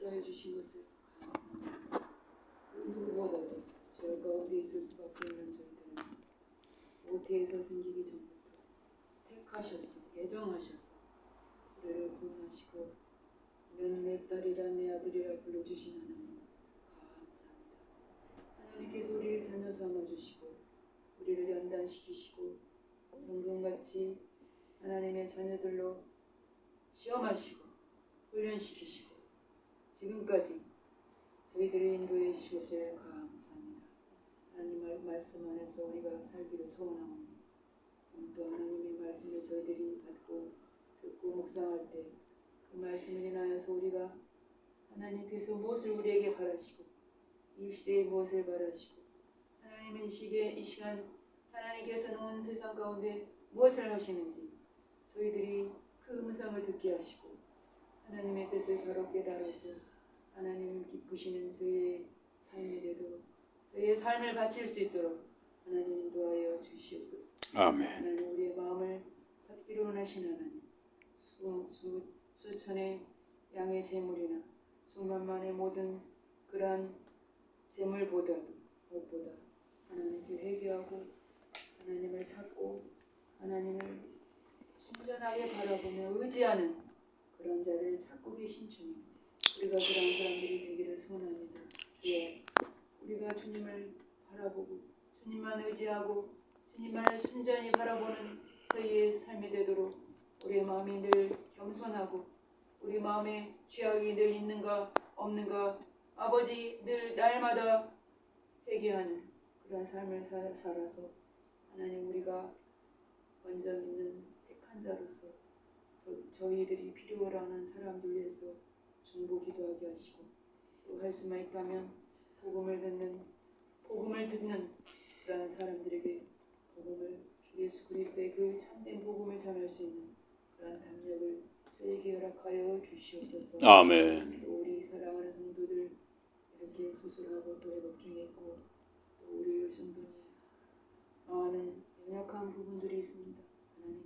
인도하여 주신 것을 감사합니다. 그 누구보다도 죄 가운데 있을 수밖에 없는 저희들은 모태에서 생기기 전부터 택하셔서 예정하셔서 우리를 구원하시고 너는 내 딸이라 내 아들이라 불러주신 하나님 감사합니다. 하나님께서 우리를 자녀 삼아주시고 우리를 연단시키시고 성경같이 하나님의 자녀들로 시험하시고 훈련시키시고 지금까지 저희들을 인도해 주신 것을 감사합니다. 하나님 말씀 안에서 우리가 살기를 소원하오니 또 하나님의 말씀을 저희들이 받고 듣고 묵상할 때 그 말씀을 인하여서 우리가 하나님께서 무엇을 우리에게 바라시고 이 시대에 무엇을 바라시고 하나님의 이 시간 하나님께서는 온 세상 가운데 무엇을 하시는지 저희들이 그 음성을 듣게 하시고 하나님의 뜻을 바로 깨달아서 하나님을 기쁘시는 저희의 삶이 되도록 저희의 삶을 바칠 수 있도록 하나님 인도하여 주시옵소서. 아멘. 하나님 우리의 마음을 받기를 원하시는 하나님 수천의 양의 재물이나 수만만의 모든 그러한 재물보다도 무엇보다 하나님께 회개하고 하나님을 찾고 하나님을 순전하게 바라보며 의지하는 그런 자들을 찾고 계신 주님, 우리가 그런 사람들이 되기를 소원합니다. 예, 우리가 주님을 바라보고 주님만 의지하고 주님만을 순전히 바라보는 저희의 삶이 되도록 우리의 마음이 늘 겸손하고 우리 마음에 죄악이 늘 있는가 없는가 아버지 늘 날마다 회개하는 그런 삶을 살아서 하나님 우리가 먼저 믿는 택한 자로서 저희들이 필요로 하는 사람들 위해서 중보 기도하게 하시고 또 할 수만 있다면 복음을 듣는 그런 사람들에게 복음을 주 예수 그리스도의 그 참된 복음을 전할 수 있는 그런 담력을 저에게 허락하여 주시옵소서. 아멘. 또 우리 사랑하는 성도들 이렇게 수술하고 또 회복 중에 있고 또 우리 여성분이 많은 연약한 부분들이 있습니다. 하나님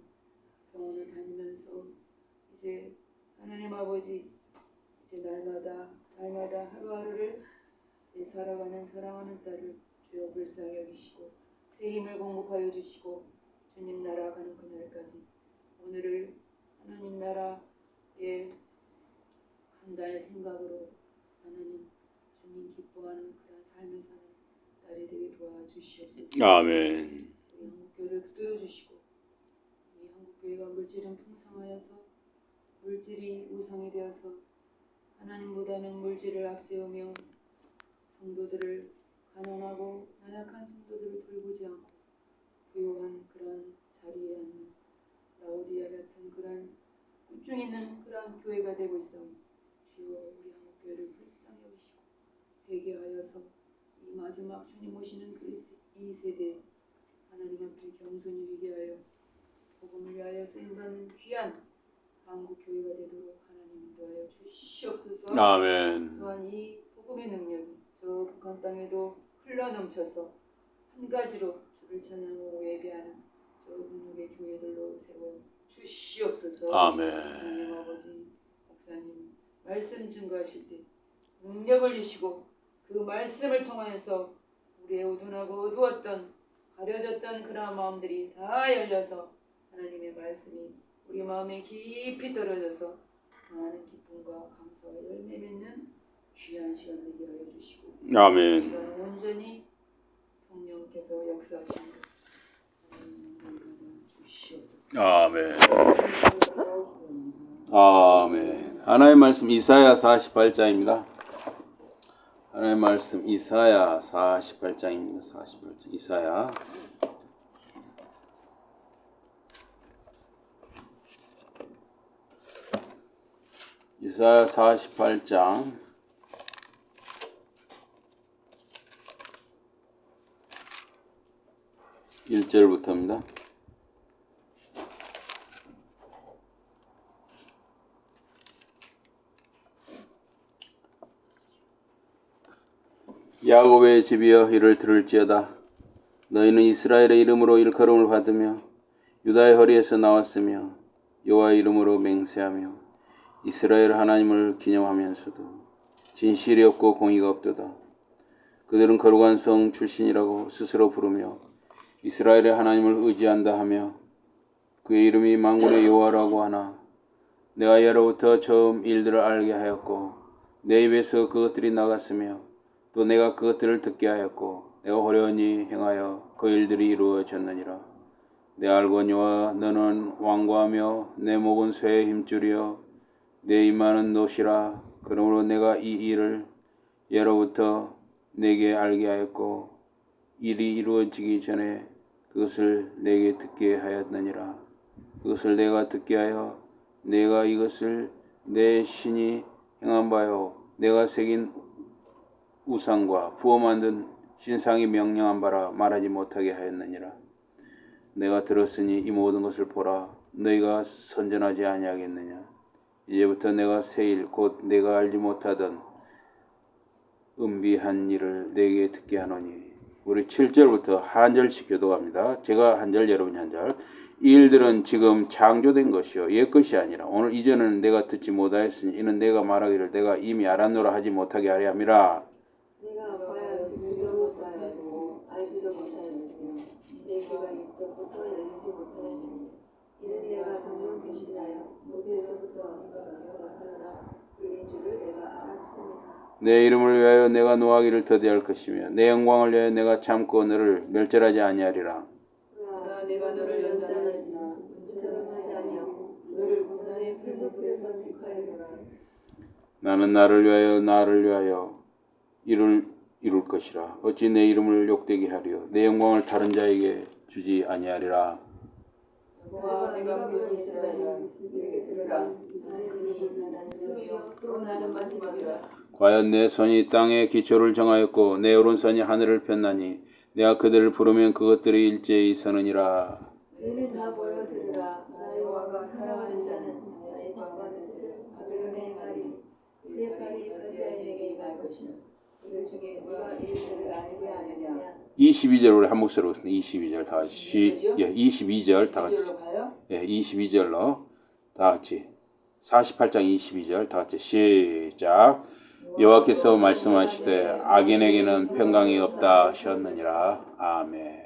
병원을 다니면서 이제 하나님 아버지 이제 날마다 하루하루를 살아가는 사랑하는 딸을 주여 불쌍히 여기시고 새 힘을 공급하여 주시고 주님 나라 가는 그날까지 오늘을 하나님 나라의 간단한 생각으로 하나님 주님 기뻐하는 그런 삶을 사는 딸이 되게 도와주시옵소서. 아멘. 우리 한국교회를 붙들어 주시고 이 한국교회가 물질은 풍성하여서 물질이 우상이 되어서 하나님보다는 물질을 앞세우며 성도들을 가난하고 나약한 성도들을 돌보지 않고 부요한 그런 자리에 앉는 라오디아 같은 그런 굴중 있는 그런 교회가 되고 있사오니 주여 우리 한국교회를 불쌍히 여기시고 회개하여서 이 마지막 주님 오시는 이 세대에 하나님 앞에 겸손히 회개하여 복음을 위하여 쓰임받는 귀한 한국교회가 되도록 하나님 인도하여 주시옵소서. 아멘. 또한 이 복음의 능력이 저 북한 땅에도 흘러넘쳐서 한 가지로 주를 찬양하고 예배하는 저 북녘의 교회들로 세워 주시옵소서. 아멘. 하나님 아버지 목사님 말씀 증거하실 때 능력을 주시고 그 말씀을 통하여서 우리의 우둔하고 어두웠던 가려졌던 그런 마음들이 다 열려서 하나님의 말씀이 우리 마음에 깊이 떨어져서 많은 기쁨과 감사와 열매 맺는 귀한 시간 되게 하여 주시고 아멘. 시간 온전히 성령께서 역사하시는 주시옵소서. 아멘. 아멘. 하나님의 말씀 이사야 48장입니다. 하나님의 말씀 이사야 48장입니다. 48장 이사야. 이사야 48장 1절부터입니다. 야곱의 집이여 이를 들을지어다. 너희는 이스라엘의 이름으로 일컬음을 받으며 유다의 허리에서 나왔으며 여호와의 이름으로 맹세하며 이스라엘 하나님을 기념하면서도 진실이 없고 공의가 없도다. 그들은 거룩한 성 출신이라고 스스로 부르며 이스라엘의 하나님을 의지한다 하며 그의 이름이 만군의 여호와라고 하나 내가 예로부터 처음 일들을 알게 하였고 내 입에서 그것들이 나갔으며 또 내가 그것들을 듣게 하였고 내가 호련히 행하여 그 일들이 이루어졌느니라. 내 알거니와 너는 완고하며 내 목은 쇠의 힘줄이여 내 이마는 노시라. 그러므로 내가 이 일을 예로부터 내게 알게 하였고 일이 이루어지기 전에 그것을 내게 듣게 하였느니라. 그것을 내가 듣게 하여 내가 이것을 내 신이 행한 바요 내가 새긴 우상과 부어 만든 신상이 명령한 바라 말하지 못하게 하였느니라. 내가 들었으니 이 모든 것을 보라. 너희가 선전하지 아니하겠느냐. 이제부터 내가 새 일 곧 내가 알지 못하던 은비한 일을 내게 듣게 하노니. 우리 7절부터 한 절씩 교독합니다. 제가 한 절, 여러분이 한 절. 이 일들은 지금 창조된 것이요 옛 것이 아니라 오늘 이전에는 내가 듣지 못하였으니 이는 내가 말하기를 내가 이미 알았노라 하지 못하게 하려 함이라. 내가 과연 듣지도 못하였고 알지도 못하였으며 내 귀가 이때부터 열리지 못하였느니 이는 내가 정녕 배신하여 노태에서부터 네가 기억하느라 불린 줄을 내가 알았습니다. 내 이름을 위하여 내가 노하기를 더디할 것이며 내 영광을 위하여 내가 참고 너를 멸절하지 아니하리라. 그러나 내가 너를 연단하였으나 은처럼 하지 아니하고 너를 고난의 풀무불에서 택하였노라. 나는 나를 위하여 이룰 것이라. 어찌 내 이름을 욕되게 하리요 내 영광을 다른 자에게 주지 아니하리라. 여호와 내가 부른 이스라엘아 내게 들으라. 나는 그니 나는 지금이요 또 나는 마지막이라. 과연 내 손이 땅에 기초를 정하였고 내 오른손이 하늘을 폈나니 내가 그들을 부르면 그것들이 일제히 서느니라. 너희는 다 모여 들으라. 나의 여호와가 사랑하는 자는 나의 마음과 뜻을 바벨론에 행하리. 그의 팔이 갈대아인에게 임할 것이며 그들 중에 누가 이 일들을 알게 하느냐. 22절 우리 한 목소리로 22절 다 같이 22절 다 같이 22절로 가요? 22절로 다 같이 48장 22절 다 같이 시작. 여호와께서 말씀하시되 악인에게는 평강이 없다 하셨느니라. 아멘.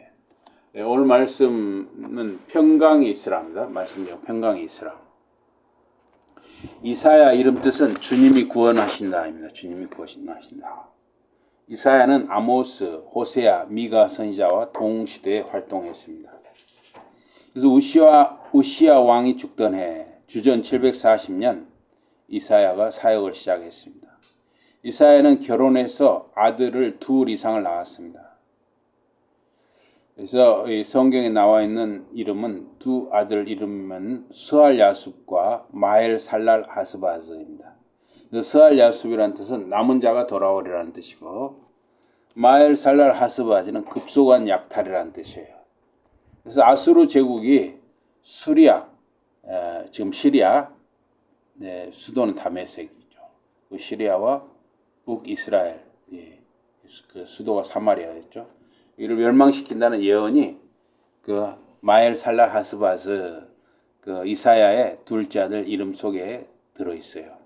네, 오늘 말씀은 평강이 있으라입니다. 말씀 중 평강이 있으라. 이사야 이름 뜻은 주님이 구원하신다입니다. 주님이 구원하신다. 이사야는 아모스, 호세아, 미가 선지자와 동시대에 활동했습니다. 그래서 우시아 왕이 죽던 해 주전 740년 이사야가 사역을 시작했습니다. 이사야는 결혼해서 아들을 둘 이상을 낳았습니다. 그래서 성경에 나와 있는 이름은 두 아들 이름은 스알 야숲과 마엘 살랄 하스바즈입니다. 스알 야숲이라는 뜻은 남은 자가 돌아오리라는 뜻이고 마엘 살랄 하스바즈는 급속한 약탈이라는 뜻이에요. 그래서 아수르 제국이 수리아, 지금 시리아, 수도는 다메섹이죠. 그 시리아와 북이스라엘, 그 수도가 사마리아였죠. 이를 멸망시킨다는 예언이 그 마엘 살랄 하스바스 그 이사야의 둘째 아들 이름 속에 들어 있어요.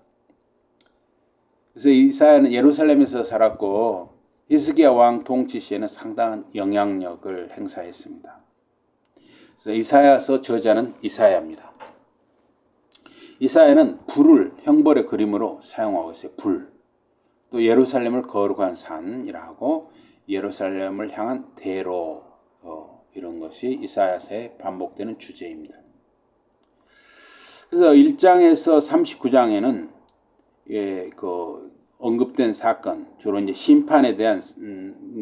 그래서 이사야는 예루살렘에서 살았고 히스기야 왕 통치 시에는 상당한 영향력을 행사했습니다. 그래서 이사야서 저자는 이사야입니다. 이사야는 불을 형벌의 그림으로 사용하고 있어요. 불. 또 예루살렘을 거룩한 산이라고 예루살렘을 향한 대로 이런 것이 이사야서에 반복되는 주제입니다. 그래서 1장에서 39장에는 그 언급된 사건, 주로 이제 심판에 대한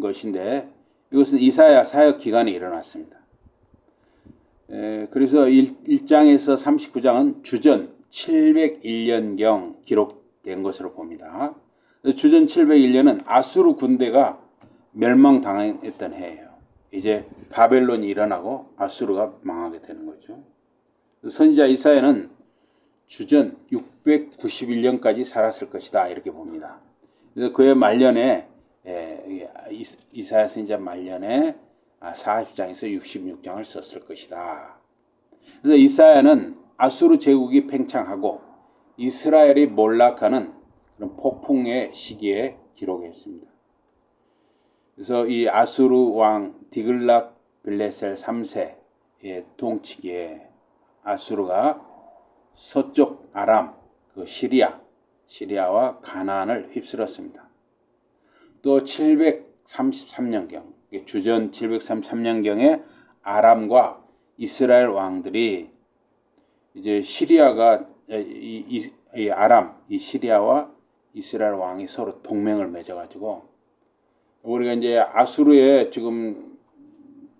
것인데 이것은 이사야 사역 기간에 일어났습니다. 그래서 1장에서 39장은 주전 701년경 기록된 것으로 봅니다. 주전 701년은 아수르 군대가 멸망당했던 해예요. 이제 바벨론이 일어나고 아수르가 망하게 되는 거죠. 선지자 이사야는 주전 691년까지 살았을 것이다 이렇게 봅니다. 그래서 그의 말년에 이사야 선지자 말년에 40장에서 66장을 썼을 것이다. 그래서 이사야는 아수르 제국이 팽창하고 이스라엘이 몰락하는 그런 폭풍의 시기에 기록했습니다. 그래서 이 아수르 왕 디글랏 빌레셀 3세의 통치기에 아수르가 서쪽 아람, 그 시리아와 가나안을 휩쓸었습니다. 또 733년경, 주전 733년경에 아람과 이스라엘 왕들이 이제 시리아가 이 시리아와 이스라엘 왕이 서로 동맹을 맺어가지고 우리가 이제 아수르에 지금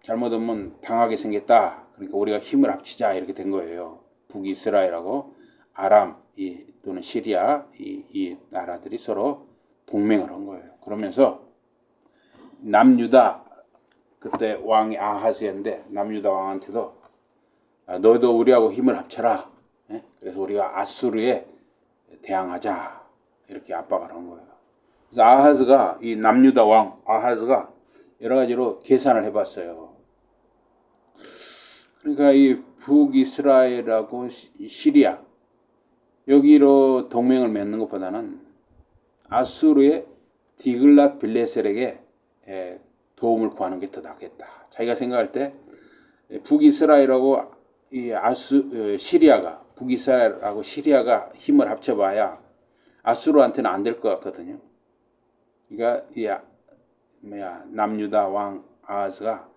잘못하면 당하게 생겼다. 그러니까 우리가 힘을 합치자 이렇게 된 거예요. 북이스라엘하고 아람 또는 시리아 이 나라들이 서로 동맹을 한 거예요. 그러면서 남유다 그때 왕이 아하스였는데 남유다 왕한테도 너도 우리하고 힘을 합쳐라. 그래서 우리가 아수르에 대항하자 이렇게 압박을 한 거예요. 그래서 아하스가 이 남유다 왕 아하스가 여러 가지로 계산을 해봤어요. 그러니까 이 북이스라엘하고 시리아 여기로 동맹을 맺는 것보다는 아수르의 디글랏 빌레셀에게 도움을 구하는 게 더 낫겠다. 자기가 생각할 때 북이스라엘하고 시리아가 북이스라엘하고 시리아가 힘을 합쳐봐야 아수르한테는 안 될 것 같거든요. 그러니까 남유다 왕 아하스가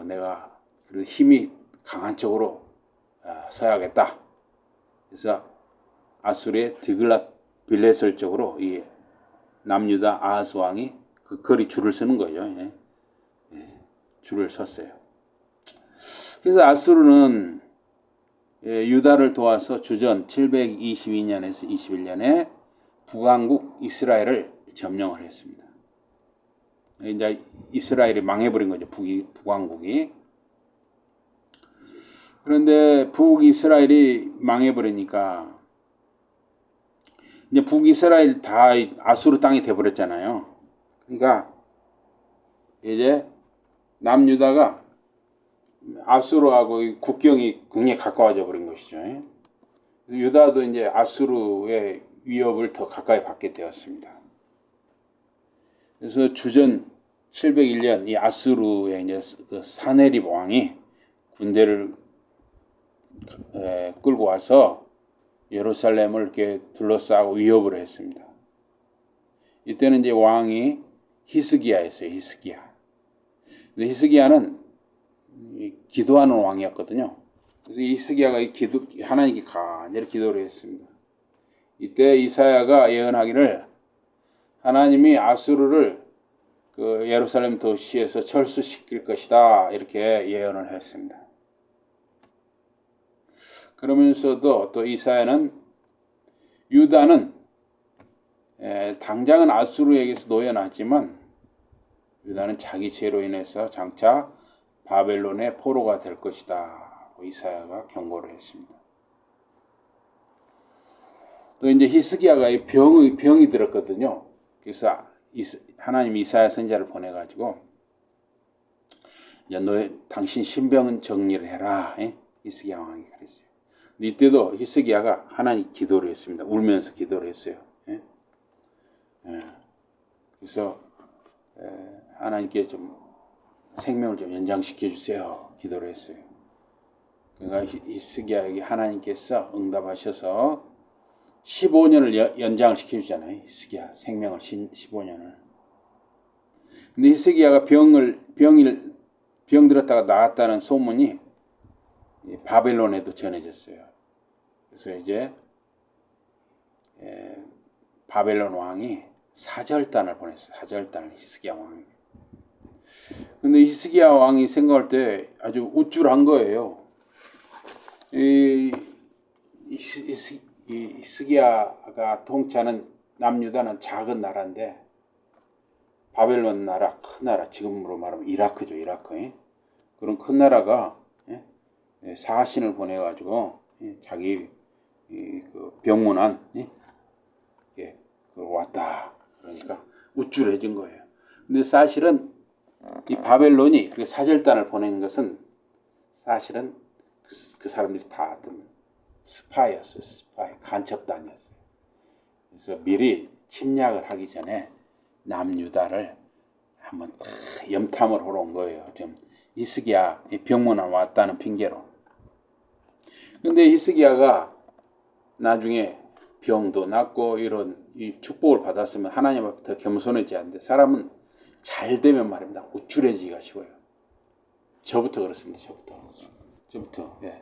내가 그 힘이 강한 쪽으로 서야겠다. 그래서 아수르의 디글랏 빌레셀 쪽으로 이 남유다 아하스 왕이 그 거리 줄을 서는 거죠. 줄을 섰어요. 그래서 아수르는 유다를 도와서 주전 722년에서 21년에 북왕국 이스라엘을 점령을 했습니다. 이제 이스라엘이 망해버린 거죠. 북왕국이. 그런데 북이스라엘이 망해버리니까 이제 북이스라엘 다 아수르 땅이 돼버렸잖아요. 그러니까 이제 남유다가 아수르하고 국경이 굉장히 가까워져 버린 것이죠. 유다도 이제 아수르의 위협을 더 가까이 받게 되었습니다. 그래서 주전 701년 이 아수르의 이제 그 사네립 왕이 군대를 끌고 와서 예루살렘을 이렇게 둘러싸고 위협을 했습니다. 이때는 이제 왕이 히스기야였어요. 히스기야. 근데 히스기야는 기도하는 왕이었거든요. 그래서 히스기야가 하나님께 간절히 기도를 했습니다. 이때 이사야가 예언하기를 하나님이 아수르를 그 예루살렘 도시에서 철수시킬 것이다 이렇게 예언을 했습니다. 그러면서도 또 이사야는 유다는 당장은 아수르에게서 놓여놨지만 유다는 자기 죄로 인해서 장차 바벨론의 포로가 될 것이다. 이사야가 경고를 했습니다. 또 이제 히스기야가 병이 들었거든요. 그래서 하나님 이사야 선지자를 보내가지고 당신 신병은 정리를 해라. 히스기야 왕이 그랬어요. 이때도 히스기야가 하나님 기도를 했습니다. 울면서 기도를 했어요. 그래서 하나님께 좀 생명을 좀 연장시켜 주세요. 기도를 했어요. 그러니까 히스기야에게 하나님께서 응답하셔서 15년을 연장을 시켜주잖아요. 히스기야 생명을 15년을. 근데 히스기야가 병들었다가 나았다는 소문이 바벨론에도 전해졌어요. 그래서 이제 바벨론 왕이 사절단을 보냈어요. 사절단을 히스기야 왕이. 근데 히스기야 왕이 생각할 때 아주 우쭐한 거예요. 이 히스기야가 통치하는 남유다는 작은 나라인데 바벨론 나라, 큰 나라, 지금으로 말하면 이라크죠. 이라크. 그런 큰 나라가 사신을 보내가지고 자기 그 병문안 왔다. 그러니까 우쭐해진 거예요. 근데 사실은 이 바벨론이 그 사절단을 보내는 것은 사실은 그 사람들이 다 스파이였어요. 스파이, 간첩단이었어요. 그래서 미리 침략을 하기 전에 남유다를 한번 염탐을 하러 온 거예요. 좀 히스기야 병문안 왔다는 핑계로. 근데 히스기야가 나중에 병도 낫고 이런 이 축복을 받았으면 하나님 앞에 더 겸손해져야 하는데 사람은 잘 되면 말입니다. 우쭐해지기가 쉬워요. 저부터 그렇습니다. 저부터. 예.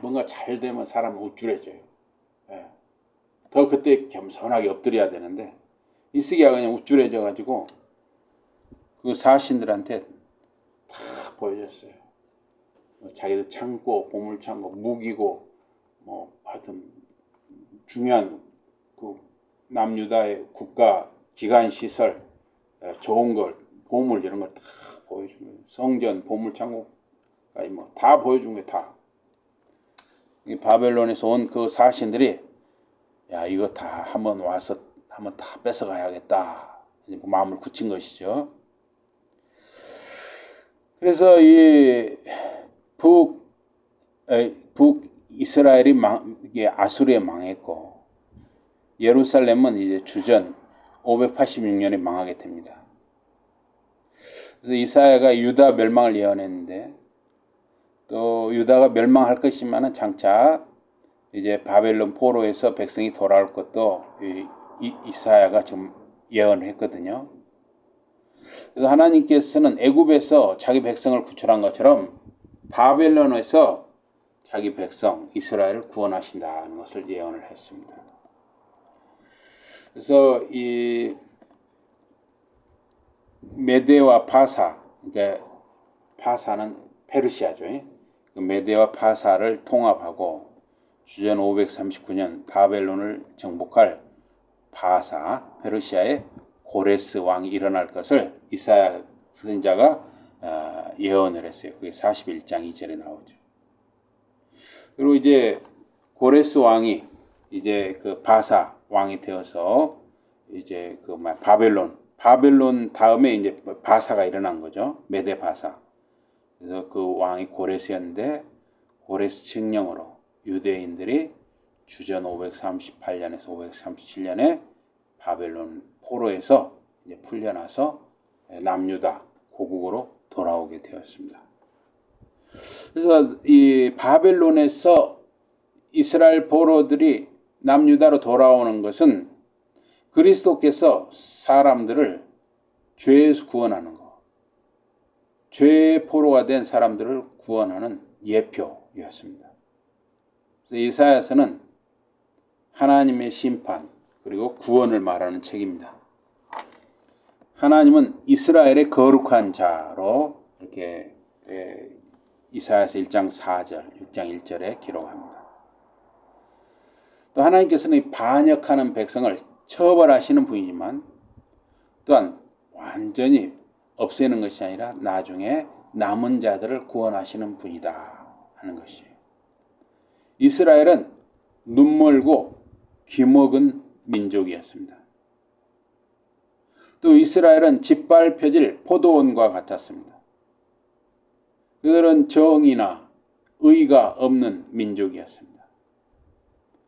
뭔가 잘 되면 사람은 우쭐해져요. 예. 더 그때 겸손하게 엎드려야 되는데 히스기야가 그냥 우쭐해져가지고 그 사신들한테 다 보여줬어요. 자기들 창고, 보물창고, 무기고 뭐 하여튼 중요한 그 남유다의 국가 기관 시설, 좋은 걸, 보물 이런 걸 다 보여준 거예요. 성전, 보물창고까지 뭐 다 보여준 거예요. 다. 이 바벨론에서 온 그 사신들이 야 이거 다 한번 와서 한번 다 뺏어가야겠다. 마음을 굳힌 것이죠. 그래서 이 북이스라엘이 이게 아수르에 망했고 예루살렘은 이제 주전 586년에 망하게 됩니다. 그래서 이사야가 유다 멸망을 예언했는데 또 유다가 멸망할 것이지만은 장차 이제 바벨론 포로에서 백성이 돌아올 것도 이사야가 지금 예언을 했거든요. 그래서 하나님께서는 애굽에서 자기 백성을 구출한 것처럼 바벨론에서 자기 백성 이스라엘을 구원하신다는 것을 예언을 했습니다. 그래서 이 메대와 파사, 그러니까 파사는 페르시아죠. 그 메대와 파사를 통합하고 주전 539년 바벨론을 정복할 파사, 페르시아의 고레스 왕이 일어날 것을 이사야 선지자가 예언을 했어요. 그게 41장 2절에 나오죠. 그리고 이제 고레스 왕이 이제 그 바사 왕이 되어서 이제 그 바벨론 다음에 이제 바사가 일어난 거죠. 메데 바사. 그래서 그 왕이 고레스였는데 고레스 칙령으로 유대인들이 주전 538년에서 537년에 바벨론 포로에서 이제 풀려나서 남유다 고국으로 돌아오게 되었습니다. 그래서 이 바벨론에서 이스라엘 포로들이 남유다로 돌아오는 것은 그리스도께서 사람들을 죄에서 구원하는 것, 죄의 포로가 된 사람들을 구원하는 예표였습니다. 그래서 이사야서는 하나님의 심판 그리고 구원을 말하는 책입니다. 하나님은 이스라엘의 거룩한 자로 이렇게 이사야서 1장 4절, 6장 1절에 기록합니다. 또 하나님께서는 반역하는 백성을 처벌하시는 분이지만 또한 완전히 없애는 것이 아니라 나중에 남은 자들을 구원하시는 분이다 하는 것이에요. 이스라엘은 눈멀고 귀먹은 민족이었습니다. 또 이스라엘은 짓밟혀질 포도원과 같았습니다. 그들은 정의나 의가 없는 민족이었습니다.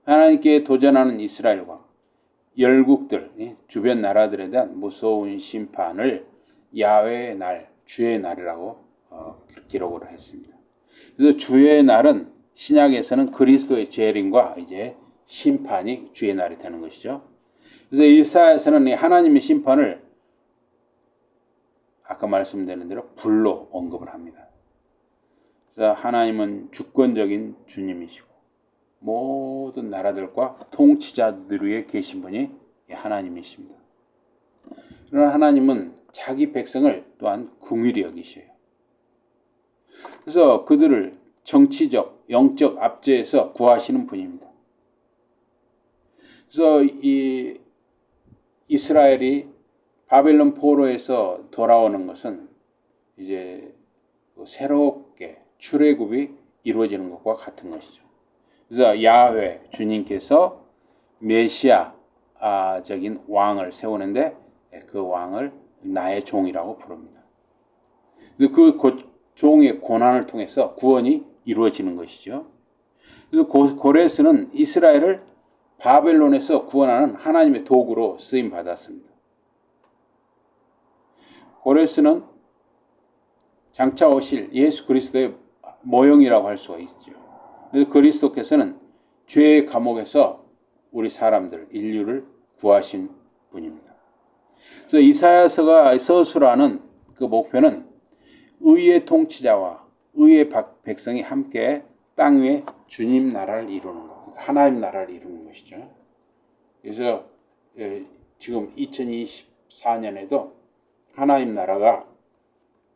하나님께 도전하는 이스라엘과 열국들, 주변 나라들에 대한 무서운 심판을 야훼의 날, 주의 날이라고 기록을 했습니다. 그래서 주의 날은 신약에서는 그리스도의 재림과 이제 심판이 주의 날이 되는 것이죠. 그래서 이사야서는 하나님의 심판을 아까 말씀드린 대로 불로 언급을 합니다. 그래서 하나님은 주권적인 주님이시고 모든 나라들과 통치자들 위에 계신 분이 하나님이십니다. 그러나 하나님은 자기 백성을 또한 긍휼히 여기셔요. 그래서 그들을 정치적, 영적 압제에서 구하시는 분입니다. 그래서 이 이스라엘이 바벨론 포로에서 돌아오는 것은 이제 새롭게 출애굽이 이루어지는 것과 같은 것이죠. 그래서 야훼 주님께서 메시아적인 왕을 세우는데 그 왕을 나의 종이라고 부릅니다. 그 종의 고난을 통해서 구원이 이루어지는 것이죠. 그래서 고레스는 이스라엘을 바벨론에서 구원하는 하나님의 도구로 쓰임 받았습니다. 고레스는 장차 오실 예수 그리스도의 모형이라고 할 수가 있죠. 그래서 그리스도께서는 죄의 감옥에서 우리 사람들, 인류를 구하신 분입니다. 그래서 이사야서가 서술하는 그 목표는 의의 통치자와 의의 백성이 함께 땅 위에 주님 나라를 이루는 것, 하나님 나라를 이루는 것이죠. 그래서 지금 2024년에도 하나님 나라가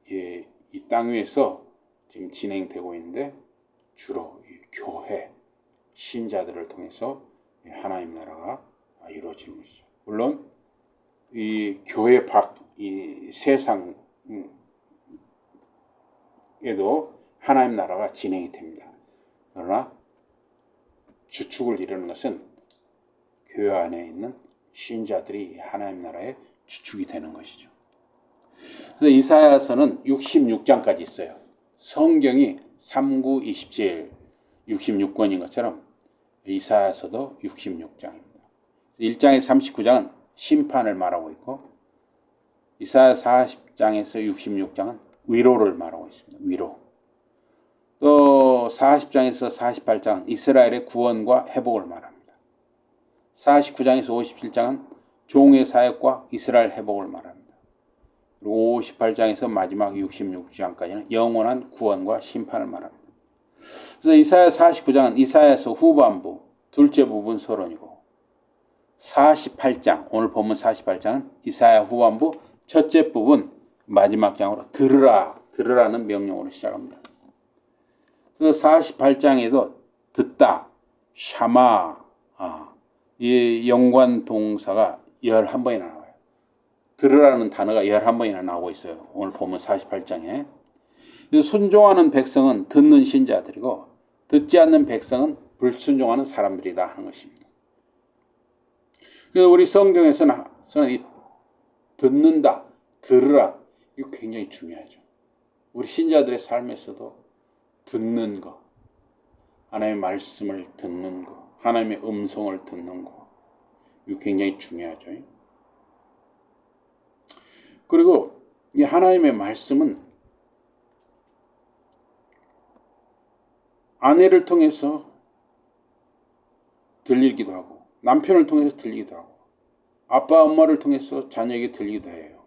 이 땅 위에서 지금 진행되고 있는데 주로 이 교회, 신자들을 통해서 하나님 나라가 이루어지는 것이죠. 물론 이 교회 이 세상에도 하나님 나라가 진행이 됩니다. 그러나 주축을 이루는 것은 교회 안에 있는 신자들이 하나님 나라의 주축이 되는 것이죠. 그래서 이사야서는 66장까지 있어요. 성경이 39, 27, 66권인 것처럼 이사야서도 66장입니다. 1장에서 39장은 심판을 말하고 있고 이사야 40장에서 66장은 위로를 말하고 있습니다. 위로. 또 40장에서 48장은 이스라엘의 구원과 회복을 말합니다. 49장에서 57장은 종의 사역과 이스라엘 회복을 말합니다. 그리고 58장에서 마지막 66장까지는 영원한 구원과 심판을 말합니다. 그래서 이사야 49장은 이사야서 후반부 둘째 부분 서론이고 48장 오늘 본문 48장은 이사야 후반부 첫째 부분 마지막 장으로 들으라는 명령으로 시작합니다. 그래서 48장에도 듣다, 샤마 이 연관 동사가 11번이나 나와요. 들으라는 단어가 11번이나 나오고 있어요. 오늘 보면 48장에. 순종하는 백성은 듣는 신자들이고 듣지 않는 백성은 불순종하는 사람들이다 하는 것입니다. 그래서 우리 성경에서는 이 듣는다, 들으라 이거 굉장히 중요하죠. 우리 신자들의 삶에서도 듣는 거, 하나님의 말씀을 듣는 거, 하나님의 음성을 듣는 거 이거 굉장히 중요하죠. 그리고 이 하나님의 말씀은 아내를 통해서 들리기도 하고 남편을 통해서 들리기도 하고 아빠 엄마를 통해서 자녀에게 들리기도 해요.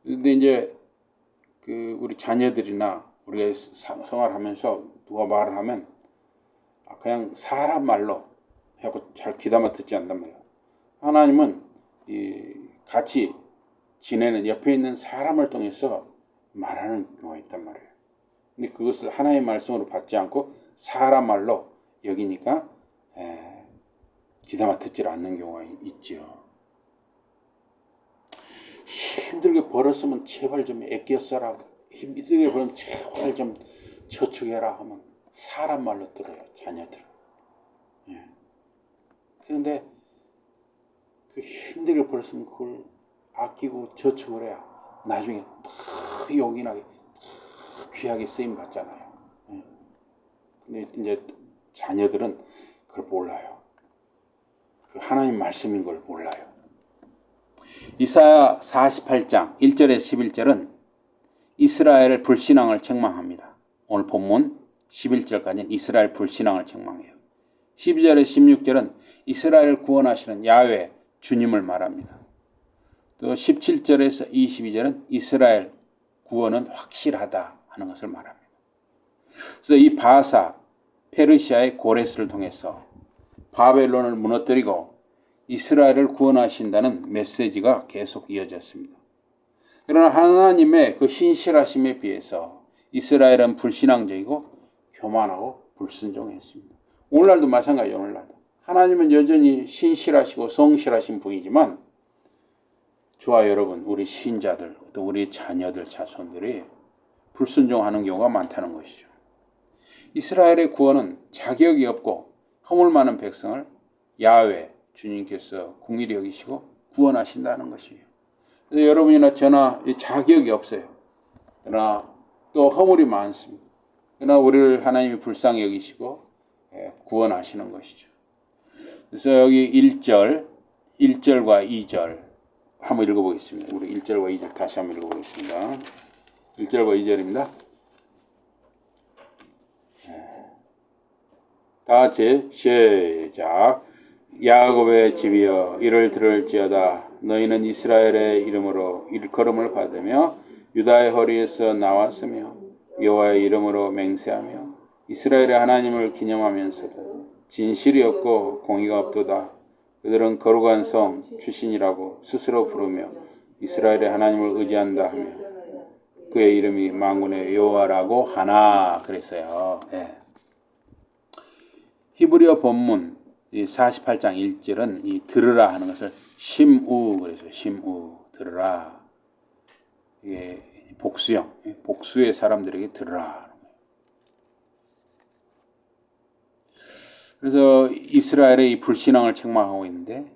그런데 이제 우리 자녀들이나 우리가 생활하면서 누가 말을 하면 그냥 사람 말로 하고 잘 귀담아 듣지 않단 말이에요. 하나님은 같이 지내는 옆에 있는 사람을 통해서 말하는 경우가 있단 말이에요. 근데 그것을 하나님의 말씀으로 받지 않고 사람 말로 여기니까 귀담아 듣지 않는 경우가 있죠. 힘들게 벌었으면 제발 좀 아껴 써라. 힘들게 벌면 제발 좀 저축해라 하면 사람 말로 들어요. 자녀들. 그런데 그 힘들게 벌었으면 그걸 아끼고 저축을 해야 나중에 더 용인하게 더 귀하게 쓰임 받잖아요. 근데 이제 자녀들은 그걸 몰라요. 그 하나님 말씀인 걸 몰라요. 이사야 48장 1절에서 11절은 이스라엘의 불신앙을 책망합니다. 오늘 본문 11절까지는 이스라엘 불신앙을 책망해요. 12절에서 16절은 이스라엘을 구원하시는 야훼 주님을 말합니다. 또 17절에서 22절은 이스라엘 구원은 확실하다 하는 것을 말합니다. 그래서 이 바사 페르시아의 고레스를 통해서 바벨론을 무너뜨리고 이스라엘을 구원하신다는 메시지가 계속 이어졌습니다. 그러나 하나님의 그 신실하심에 비해서 이스라엘은 불신앙적이고 교만하고 불순종했습니다. 오늘날도 마찬가지예요. 오늘날도 하나님은 여전히 신실하시고 성실하신 분이지만 저와 여러분 우리 신자들 또 우리 자녀들 자손들이 불순종하는 경우가 많다는 것이죠. 이스라엘의 구원은 자격이 없고 허물 많은 백성을 야훼 주님께서 긍휼히 여기시고 구원하신다는 것이에요. 그래서 여러분이나 저나 자격이 없어요. 그러나 또 허물이 많습니다. 그러나 우리를 하나님이 불쌍히 여기시고 구원하시는 것이죠. 그래서 여기 1절과 2절 한번 읽어보겠습니다. 우리 1절과 2절 다시 한번 읽어보겠습니다. 1절과 2절입니다. 다 같이 시작. 야곱의 집이여 이를 들을지어다. 너희는 이스라엘의 이름으로 일컬음을 받으며 유다의 허리에서 나왔으며 여호와의 이름으로 맹세하며 이스라엘의 하나님을 기념하면서도 진실이 없고 공의가 없도다. 그들은 거룩한 성 출신이라고 스스로 부르며 이스라엘의 하나님을 의지한다 하며 그의 이름이 만군의 여호와라고 하나 그랬어요. 네. 히브리어 본문 48장 1절은 이 들으라 하는 것을 심우 그래서 심우 들으라. 이게 복수형 복수의 사람들에게 들으라. 그래서 이스라엘의 이 불신앙을 책망하고 있는데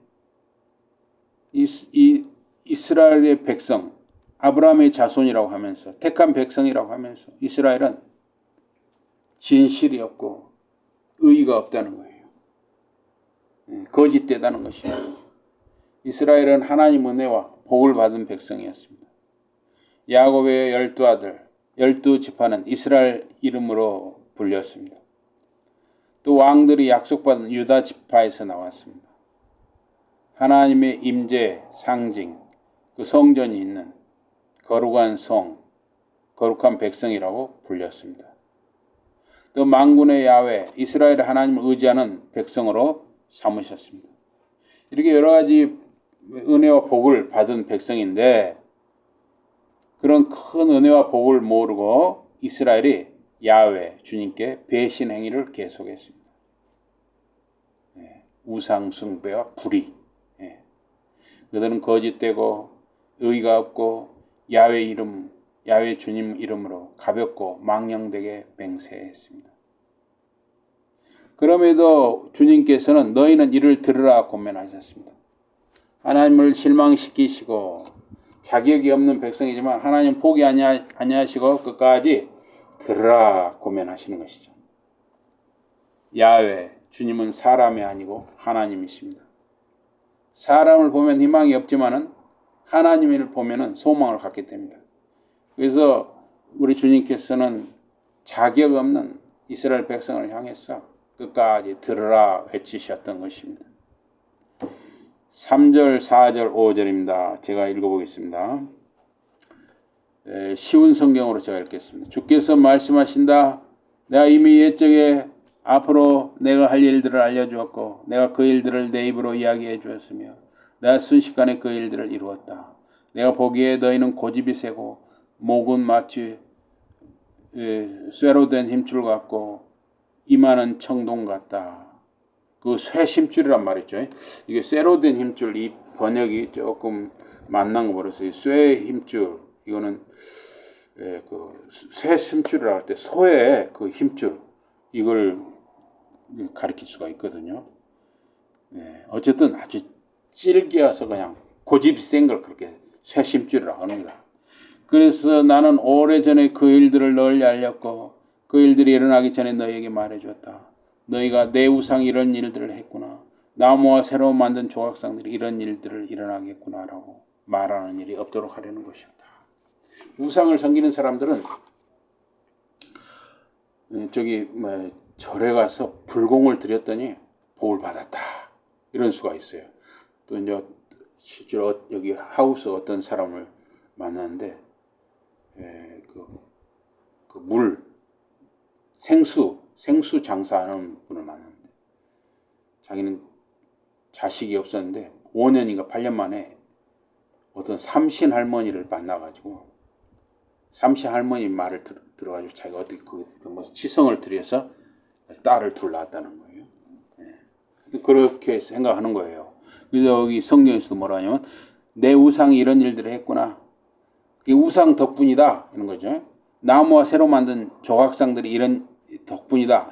이스라엘의 백성 아브라함의 자손이라고 하면서 택한 백성이라고 하면서 이스라엘은 진실이 없고 의의가 없다는 거예요. 거짓되다는 것입니다. 이스라엘은 하나님 은혜와 복을 받은 백성이었습니다. 야곱의 12아들 12지파는 이스라엘 이름으로 불렸습니다. 또 왕들이 약속받은 유다 지파에서 나왔습니다. 하나님의 임재 상징 그 성전이 있는 거룩한 성 거룩한 백성이라고 불렸습니다. 또 만군의 야훼 이스라엘의 하나님을 의지하는 백성으로 삼으셨습니다. 이렇게 여러 가지 은혜와 복을 받은 백성인데 그런 큰 은혜와 복을 모르고 이스라엘이 야훼 주님께 배신 행위를 계속했습니다. 우상 숭배와 불의. 그들은 거짓되고 의가 없고 야훼 주님 이름으로 가볍고 망령되게 맹세했습니다. 그럼에도 주님께서는 너희는 이를 들으라 권면하셨습니다. 하나님을 실망시키시고 자격이 없는 백성이지만 하나님 포기 아니하시고 끝까지 들으라 권면하시는 것이죠. 야훼 주님은 사람이 아니고 하나님이십니다. 사람을 보면 희망이 없지만은 하나님을 보면은 소망을 갖게 됩니다. 그래서 우리 주님께서는 자격 없는 이스라엘 백성을 향해서 끝까지 들으라 외치셨던 것입니다. 3절, 4절, 5절입니다. 제가 읽어보겠습니다. 쉬운 성경으로 제가 읽겠습니다. 주께서 말씀하신다. 내가 이미 옛적에 앞으로 내가 할 일들을 알려주었고 내가 그 일들을 내 입으로 이야기해 주었으며 내가 순식간에 그 일들을 이루었다. 내가 보기에 너희는 고집이 세고 목은 마치 쇠로 된 힘줄 같고 이마는 청동 같다. 그 쇠 힘줄이란 말이죠. 이게 쇠로 된 힘줄 이 번역이 조금 만난 거 버렸어요. 쇠 힘줄 이거는 쇠 힘줄이라고 할 때 소의 그 힘줄 이걸 가리킬 수가 있거든요. 어쨌든 아주 질겨서 그냥 고집이 센 걸 그렇게 쇠 힘줄이라고 합니다. 그래서 나는 오래전에 그 일들을 널리 알렸고 그 일들이 일어나기 전에 너희에게 말해줬다. 너희가 내 우상이 이런 일들을 했구나. 나무와 새로 만든 조각상들이 이런 일들을 일어나겠구나라고 말하는 일이 없도록 하려는 것이었다. 우상을 섬기는 사람들은 절에 가서 불공을 드렸더니 복을 받았다. 이런 수가 있어요. 또 이제 실제로 여기 하우스 어떤 사람을 만났는데 그 물 생수 장사하는 분을 만났는데 자기는 자식이 없었는데 5년인가 8년 만에 어떤 삼신 할머니를 만나가지고 삼신 할머니 말을 들어가지고 자기가 어떻게 무슨 치성을 들여서 딸을 둘 낳았다는 거예요. 그렇게 생각하는 거예요. 그래서 여기 성경에서도 뭐라 하냐면 내 우상이 이런 일들을 했구나. 그게 우상 덕분이다 이런 거죠. 나무와 새로 만든 조각상들이 이런 덕분이다.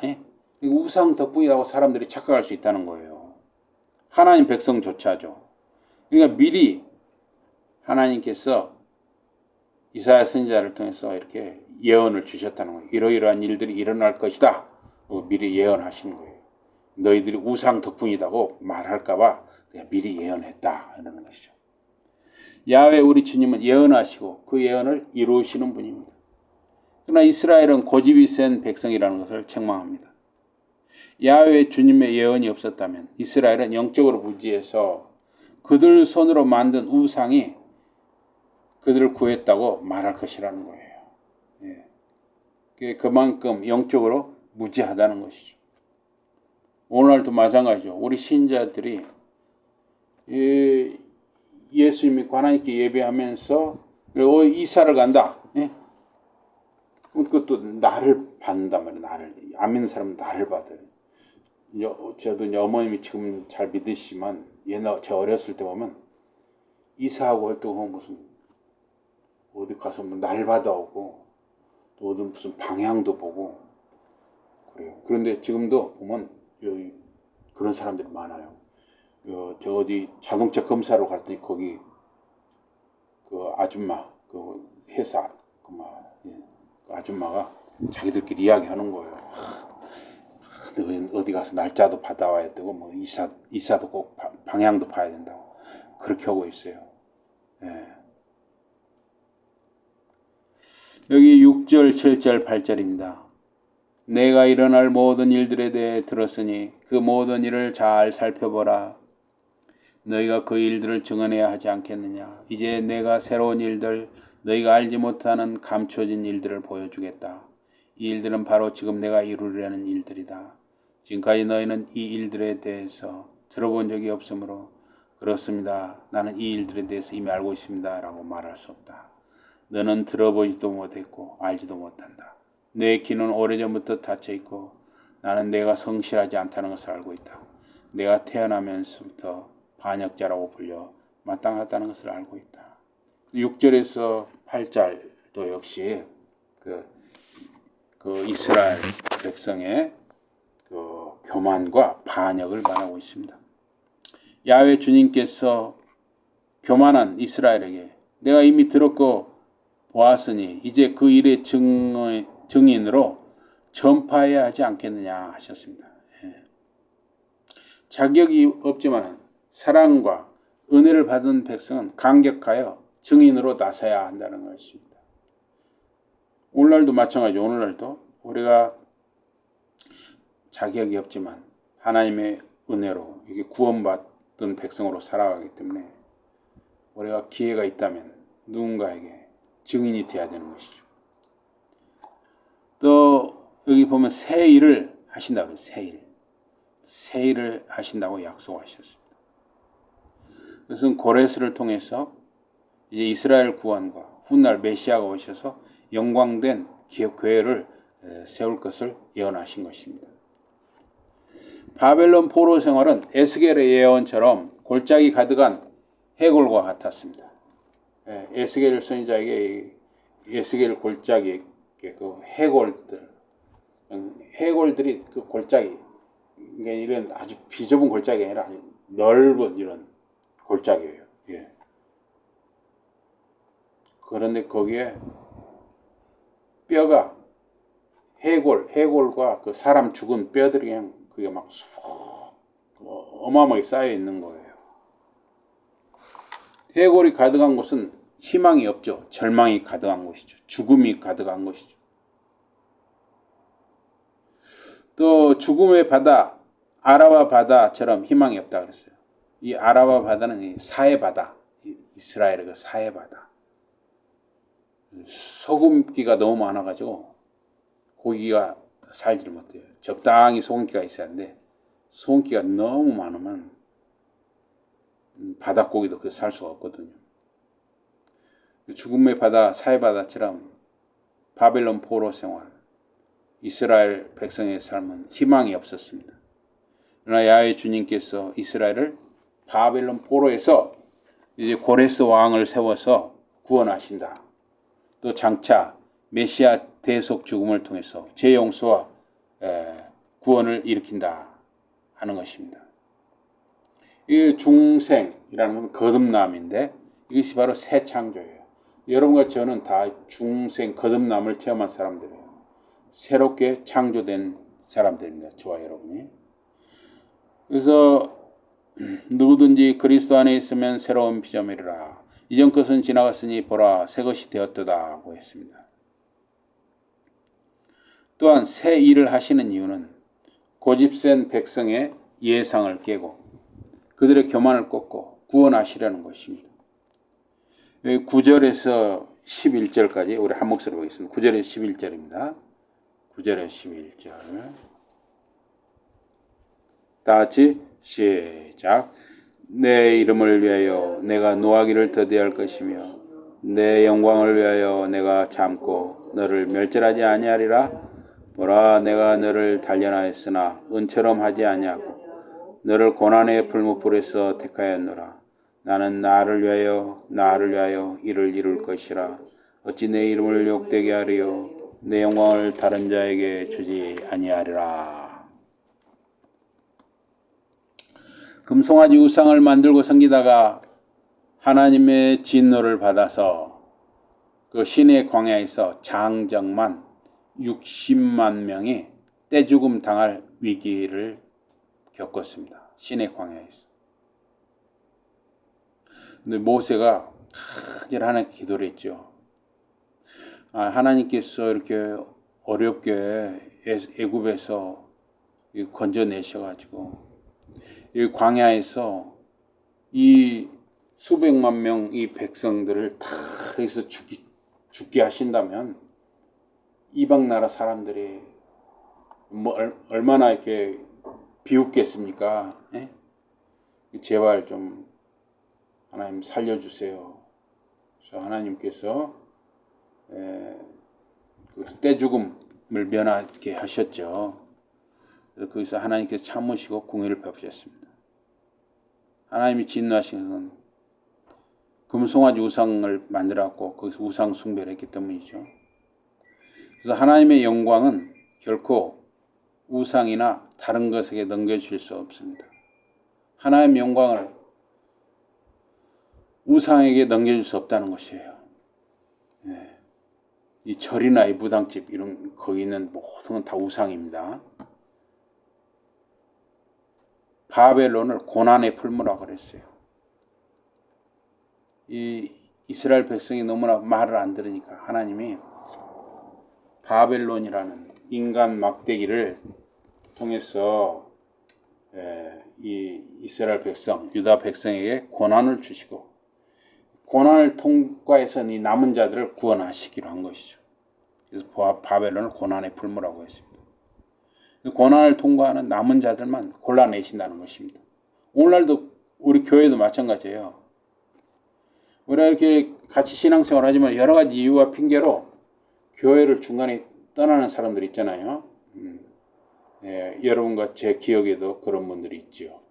우상 덕분이라고 사람들이 착각할 수 있다는 거예요. 하나님 백성조차죠. 그러니까 미리 하나님께서 이사야 선지자를 통해서 이렇게 예언을 주셨다는 거예요. 이러이러한 일들이 일어날 것이다. 미리 예언하시는 거예요. 너희들이 우상 덕분이라고 말할까봐 내가 미리 예언했다 이러는 것이죠. 야훼 우리 주님은 예언하시고 그 예언을 이루시는 분입니다. 그러나 이스라엘은 고집이 센 백성이라는 것을 책망합니다. 야훼 주님의 예언이 없었다면 이스라엘은 영적으로 무지해서 그들 손으로 만든 우상이 그들을 구했다고 말할 것이라는 거예요. 예. 그만큼 영적으로 무지하다는 것이죠. 오늘날도 마찬가지죠. 우리 신자들이 예수 믿고 하나님께 예배하면서 이사를 간다. 예? 그것도 나를 받는단 말이에요. 나를. 안 믿는 사람은 나를 받아요. 저도 이제 어머님이 지금 잘 믿으시지만 옛날 제 어렸을 때 보면 이사하고 할 때 무슨 어디 가서 날 받아오고 또 어디 무슨 방향도 보고 그래요. 그런데 지금도 보면 여기 그런 사람들이 많아요. 저 어디 자동차 검사로 갔더니 거기 그 아줌마 그 회사 그 아줌마가 자기들끼리 이야기하는 거예요. 어디 가서 날짜도 받아와야 되고 뭐 이사도 꼭 방향도 봐야 된다고 그렇게 하고 있어요. 예. 여기 6절, 7절, 8절입니다. 내가 일어날 모든 일들에 대해 들었으니 그 모든 일을 잘 살펴보라. 너희가 그 일들을 증언해야 하지 않겠느냐. 이제 내가 새로운 일들, 너희가 알지 못하는 감춰진 일들을 보여주겠다. 이 일들은 바로 지금 내가 이루려는 일들이다. 지금까지 너희는 이 일들에 대해서 들어본 적이 없으므로 그렇습니다. 나는 이 일들에 대해서 이미 알고 있습니다. 라고 말할 수 없다. 너는 들어보지도 못했고 알지도 못한다. 내 귀는 오래전부터 닫혀있고 나는 내가 성실하지 않다는 것을 알고 있다. 내가 태어나면서부터 반역자라고 불려 마땅하다는 것을 알고 있다. 6절에서 8절도 역시 그 이스라엘 백성의 그 교만과 반역을 말하고 있습니다. 야훼 주님께서 교만한 이스라엘에게 내가 이미 들었고 보았으니 이제 그 일의 증인으로 전파해야 하지 않겠느냐 하셨습니다. 자격이 없지만 사랑과 은혜를 받은 백성은 강격하여 증인으로 나서야 한다는 것입니다. 오늘날도 마찬가지죠. 오늘날도 우리가 자격이 없지만 하나님의 은혜로 이게 구원받은 백성으로 살아가기 때문에 우리가 기회가 있다면 누군가에게 증인이 되어야 되는 것이죠. 또 여기 보면 새 일을 하신다고 새 일을 하신다고 약속하셨습니다. 그것은 고레스를 통해서 이제 이스라엘 구원과 훗날 메시아가 오셔서 영광된 교회를 세울 것을 예언하신 것입니다. 바벨론 포로 생활은 에스겔의 예언처럼 골짜기 가득한 해골과 같았습니다. 에스겔 선지자에게 에스겔 골짜기 그 해골들이 그 골짜기 이런 아주 비좁은 골짜기가 아니라 아주 넓은 이런 골짜기예요. 예. 그런데 거기에 뼈가 해골과 그 사람 죽은 뼈들이 그냥 그게 막 어마어마하게 쌓여 있는 거예요. 해골이 가득한 곳은 희망이 없죠. 절망이 가득한 곳이죠. 죽음이 가득한 곳이죠. 또 죽음의 바다, 아라바 바다처럼 희망이 없다 그랬어요. 이 아라바 바다는 이 사해 바다, 이스라엘의 그 사해 바다. 소금기가 너무 많아가지고 고기가 살지를 못해요. 적당히 소금기가 있어야 하는데 소금기가 너무 많으면 바닷고기도 살 수가 없거든요. 죽음의 바다, 사해 바다처럼 바벨론 포로 생활, 이스라엘 백성의 삶은 희망이 없었습니다. 그러나 야훼 주님께서 이스라엘을 바벨론 포로에서 이제 고레스 왕을 세워서 구원하신다. 또 장차 메시아 대속 죽음을 통해서 죄 용서와 구원을 일으킨다 하는 것입니다. 이 중생이라는 건 거듭남인데 이것이 바로 새 창조예요. 여러분과 저는 다 중생 거듭남을 체험한 사람들이에요. 새롭게 창조된 사람들입니다. 저와 여러분이. 그래서 누구든지 그리스도 안에 있으면 새로운 피조물이라. 이전 것은 지나갔으니 보라 새 것이 되었도다고 했습니다. 또한 새 일을 하시는 이유는 고집센 백성의 예상을 깨고 그들의 교만을 꺾고 구원하시려는 것입니다. 9절에서 11절까지 우리 한 목소리 보겠습니다. 9절에서 11절입니다. 9절에서 11절. 다 같이 시작. 내 이름을 위하여 내가 노하기를 더디할 것이며 내 영광을 위하여 내가 참고 너를 멸절하지 아니하리라. 보라 내가 너를 단련하였으나 은처럼 하지 아니하고 너를 고난의 풀무불에서 택하였노라. 나는 나를 위하여 이를 이룰 것이라. 어찌 내 이름을 욕되게 하리요 내 영광을 다른 자에게 주지 아니하리라. 금송아지 우상을 만들고 섬기다가 하나님의 진노를 받아서 그 시내 광야에서 장정만 60만 명이 떼죽음 당할 위기를 겪었습니다. 시내 광야에서. 근데 모세가 간절히 하나님께 기도를 했죠. 하나님께서 이렇게 어렵게 애굽에서 건져내셔가지고 이 광야에서 이 수백만 명 이 백성들을 다 여기서 죽게 하신다면 이방 나라 사람들이 얼마나 이렇게 비웃겠습니까? 예? 제발 좀 하나님 살려주세요. 그래서 하나님께서 그 떼죽음을 면하게 하셨죠. 그래서 거기서 하나님께서 참으시고 공의를 베푸셨습니다. 하나님이 진노하신 것은 금송아지 우상을 만들었고 거기서 우상 숭배를 했기 때문이죠. 그래서 하나님의 영광은 결코 우상이나 다른 것에게 넘겨줄 수 없습니다. 하나님의 영광을 우상에게 넘겨줄 수 없다는 것이에요. 네. 이 절이나 이 무당집 이런 거기 있는 모든 건 다 우상입니다. 바벨론을 고난의 풀무라고 그랬어요. 이 이스라엘 백성이 너무나 말을 안 들으니까 하나님이 바벨론이라는 인간 막대기를 통해서 이 이스라엘 백성, 유다 백성에게 고난을 주시고 고난을 통과해서 이 남은 자들을 구원하시기로 한 것이죠. 그래서 바벨론을 고난의 풀무라고 했습니다. 고난을 통과하는 남은 자들만 골라내신다는 것입니다. 오늘날도 우리 교회도 마찬가지예요. 우리가 이렇게 같이 신앙생활을 하지만 여러 가지 이유와 핑계로 교회를 중간에 떠나는 사람들 있잖아요. 여러분과 제 기억에도 그런 분들이 있죠.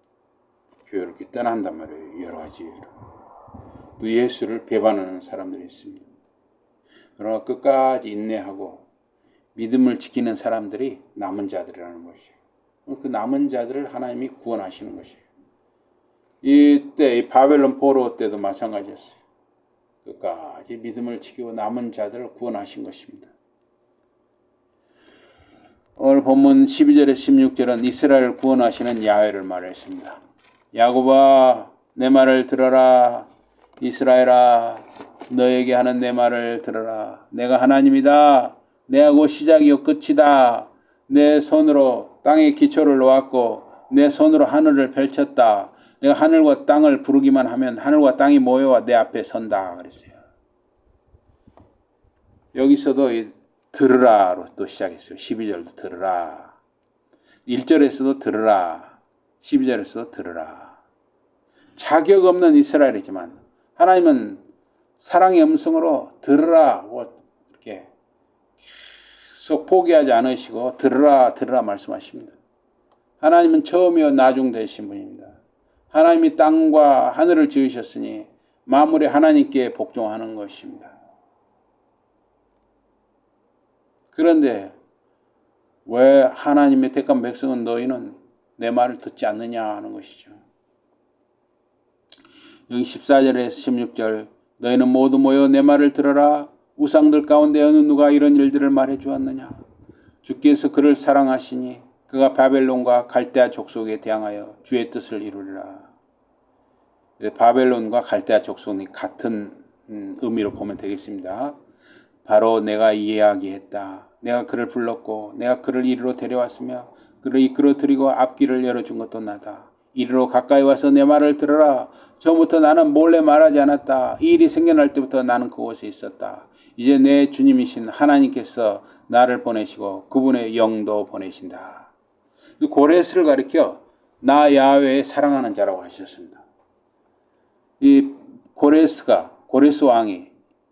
교회를 이렇게 떠난단 말이에요. 여러 가지 이유로. 또 예수를 배반하는 사람들이 있습니다. 그러나 끝까지 인내하고 믿음을 지키는 사람들이 남은 자들이라는 것이에요. 그 남은 자들을 하나님이 구원하시는 것이에요. 이때 이 바벨론 포로 때도 마찬가지였어요. 끝까지 믿음을 지키고 남은 자들을 구원하신 것입니다. 오늘 본문 12절에 16절은 이스라엘을 구원하시는 야훼를 말했습니다. 야곱아 내 말을 들어라. 이스라엘아 너에게 하는 내 말을 들어라. 내가 하나님이다. 내가 곧 시작이요 끝이다. 내 손으로 땅에 기초를 놓았고 내 손으로 하늘을 펼쳤다. 내가 하늘과 땅을 부르기만 하면 하늘과 땅이 모여와 내 앞에 선다 그랬어요. 여기서도 들으라로 또 시작했어요. 12절도 들으라. 1절에서도 들으라. 12절에서도 들으라. 자격 없는 이스라엘이지만 하나님은 사랑의 음성으로 들으라고 이렇게 계속 포기하지 않으시고 들으라 말씀하십니다. 하나님은 처음이요 나중 되신 분입니다. 하나님이 땅과 하늘을 지으셨으니 만물이 하나님께 복종하는 것입니다. 그런데 왜 하나님의 택한 백성은 너희는 내 말을 듣지 않느냐 하는 것이죠. 여기 14절에서 16절 너희는 모두 모여 내 말을 들어라. 우상들 가운데 어느 누가 이런 일들을 말해 주었느냐. 주께서 그를 사랑하시니 그가 바벨론과 갈대아 족속에 대항하여 주의 뜻을 이루리라. 바벨론과 갈대아 족속이 같은 의미로 보면 되겠습니다. 바로 내가 이야기했다. 내가 그를 불렀고 내가 그를 이리로 데려왔으며 그를 이끌어들이고 앞길을 열어준 것도 나다. 이리로 가까이 와서 내 말을 들어라. 처음부터 나는 몰래 말하지 않았다. 이 일이 생겨날 때부터 나는 그곳에 있었다. 이제 내 주님이신 하나님께서 나를 보내시고 그분의 영도 보내신다. 고레스를 가리켜 나 야훼의 사랑하는 자라고 하셨습니다. 이 고레스 왕이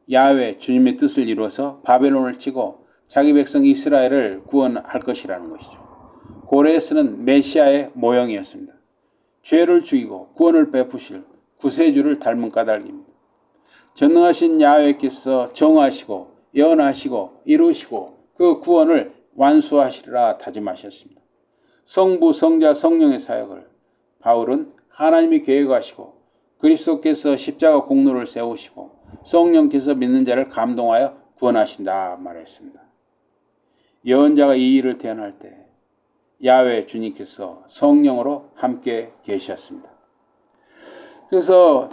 야훼 주님의 뜻을 이루어서 바벨론을 치고 자기 백성 이스라엘을 구원할 것이라는 것이죠. 고레스는 메시아의 모형이었습니다. 죄를 죽이고 구원을 베푸실 구세주를 닮은 까닭입니다. 전능하신 야훼께서 정하시고 예언하시고 이루시고 그 구원을 완수하시리라 다짐하셨습니다. 성부, 성자, 성령의 사역을 바울은 하나님이 계획하시고 그리스도께서 십자가 공로를 세우시고 성령께서 믿는 자를 감동하여 구원하신다 말했습니다. 예언자가 이 일을 대언할 때 야훼 주님께서 성령으로 함께 계셨습니다. 그래서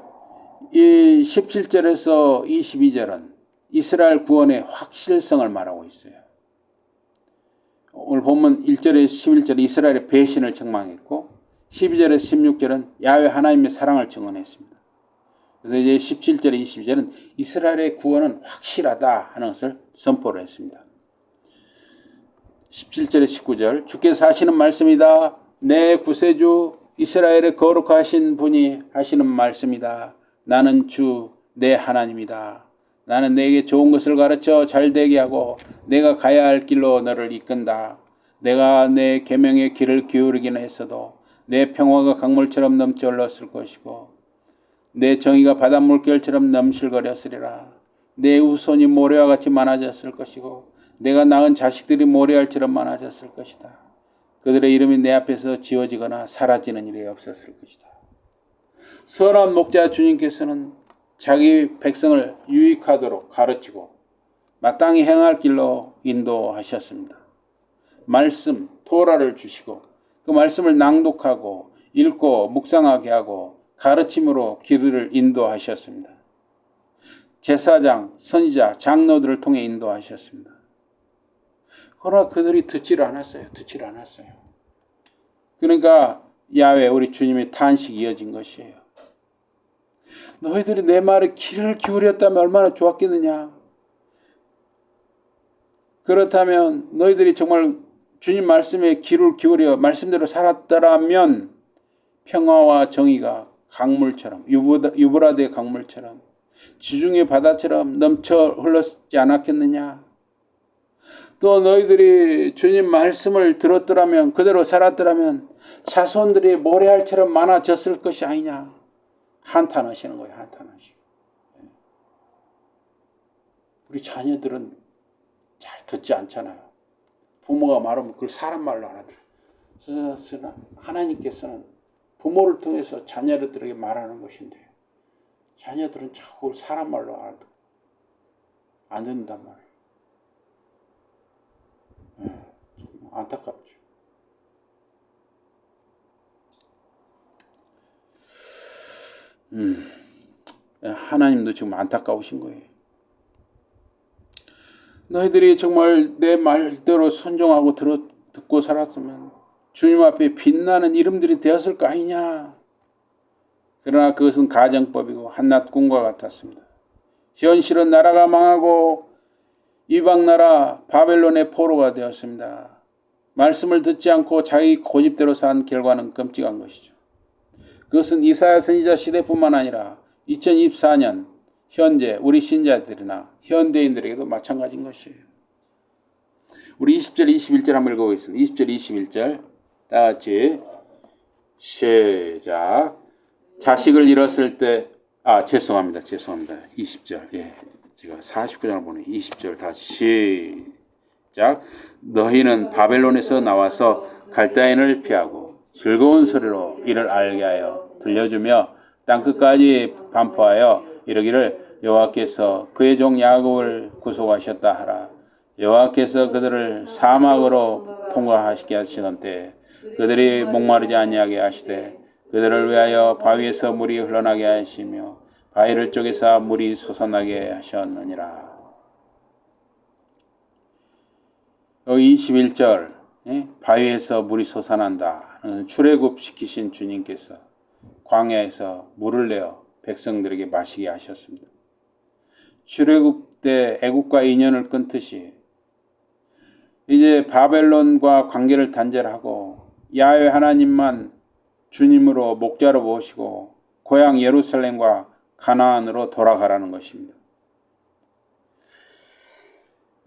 이 17절에서 22절은 이스라엘 구원의 확실성을 말하고 있어요. 오늘 본문 1절에서 11절은 이스라엘의 배신을 책망했고 12절에서 16절은 야훼 하나님의 사랑을 증언했습니다. 그래서 이제 17절에 22절은 이스라엘의 구원은 확실하다 하는 것을 선포를 했습니다. 17절에 19절 주께서 하시는 말씀이다. 내 구세주 이스라엘의 거룩하신 분이 하시는 말씀이다. 나는 주 내 하나님이다. 나는 내게 좋은 것을 가르쳐 잘되게 하고 내가 가야 할 길로 너를 이끈다. 내가 내 계명의 길을 기울이기는 했어도 내 평화가 강물처럼 넘쳐 흘렀을 것이고 내 정의가 바닷 물결처럼 넘실거렸으리라. 내 후손이 모래와 같이 많아졌을 것이고 내가 낳은 자식들이 모래알처럼 많아졌을 것이다. 그들의 이름이 내 앞에서 지워지거나 사라지는 일이 없었을 것이다. 선한 목자 주님께서는 자기 백성을 유익하도록 가르치고 마땅히 행할 길로 인도하셨습니다. 말씀, 토라를 주시고 그 말씀을 낭독하고 읽고 묵상하게 하고 가르침으로 길을 인도하셨습니다. 제사장, 선지자, 장로들을 통해 인도하셨습니다. 그러나 그들이 듣지를 않았어요. 그러니까 야훼 우리 주님의 탄식이 이어진 것이에요. 너희들이 내 말에 귀를 기울였다면 얼마나 좋았겠느냐. 그렇다면 너희들이 정말 주님 말씀에 귀를 기울여 말씀대로 살았더라면 평화와 정의가 강물처럼 유브라데 강물처럼 지중해 바다처럼 넘쳐 흘렀지 않았겠느냐. 또 너희들이 주님 말씀을 들었더라면 그대로 살았더라면 자손들이 모래알처럼 많아졌을 것이 아니냐. 한탄하시는 거예요. 한탄하시고. 우리 자녀들은 잘 듣지 않잖아요. 부모가 말하면 그걸 사람 말로 알아들어요. 그래서 하나님께서는 부모를 통해서 자녀들에게 말하는 것인데 자녀들은 자꾸 사람 말로 알아들어요. 안 듣는단 말이에요. 안타깝죠. 하나님도 지금 안타까우신 거예요. 너희들이 정말 내 말대로 순종하고 듣고 살았으면 주님 앞에 빛나는 이름들이 되었을 거 아니냐. 그러나 그것은 가정법이고 한낱 꿈과 같았습니다. 현실은 나라가 망하고 이방 나라 바벨론의 포로가 되었습니다. 말씀을 듣지 않고 자기 고집대로 산 결과는 끔찍한 것이죠. 그것은 이사야 선지자 시대뿐만 아니라 2024년 현재 우리 신자들이나 현대인들에게도 마찬가지인 것이에요. 우리 20절 21절 한번 읽어보겠습니다. 20절 21절 다 같이 시작. 자식을 잃었을 때 죄송합니다. 20절 제가 49장을 보내 20절 다시 시작. 너희는 바벨론에서 나와서 갈대아인을 피하고 즐거운 소리로 이를 알게 하여 들려주며 땅끝까지 반포하여 이르기를 여호와께서 그의 종 야곱을 구속하셨다 하라. 여호와께서 그들을 사막으로 통과하시게 하시던 때 그들이 목마르지 아니하게 하시되 그들을 위하여 바위에서 물이 흘러나게 하시며 바위를 쪼개서 물이 솟아나게 하셨느니라. 21절 바위에서 물이 솟아난다. 출애굽시키신 주님께서 광야에서 물을 내어 백성들에게 마시게 하셨습니다. 출애굽 때 애국과 인연을 끊듯이 이제 바벨론과 관계를 단절하고 야훼 하나님만 주님으로 목자로 모시고 고향 예루살렘과 가나안으로 돌아가라는 것입니다.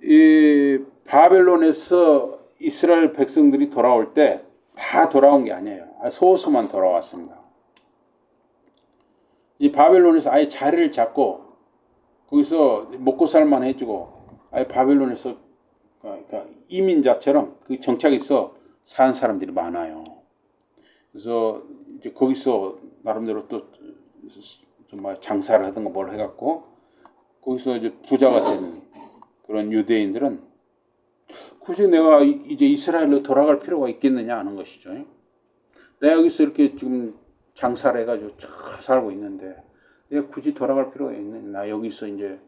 이 바벨론에서 이스라엘 백성들이 돌아올 때 다 돌아온 게 아니에요. 소수만 돌아왔습니다. 이 바벨론에서 아예 자리를 잡고 거기서 먹고 살만 해주고 아예 바벨론에서 그러니까 이민자처럼 그 정착해서 사는 사람들이 많아요. 그래서 이제 거기서 나름대로 또 정말 장사를 하든가 뭘 해갖고 거기서 이제 부자가 된 그런 유대인들은 굳이 내가 이제 이스라엘로 돌아갈 필요가 있겠느냐 하는 것이죠. 내가 여기서 이렇게 지금 장사를 해가지고 잘 살고 있는데 내가 굳이 돌아갈 필요가 있느냐. 나 여기서 이제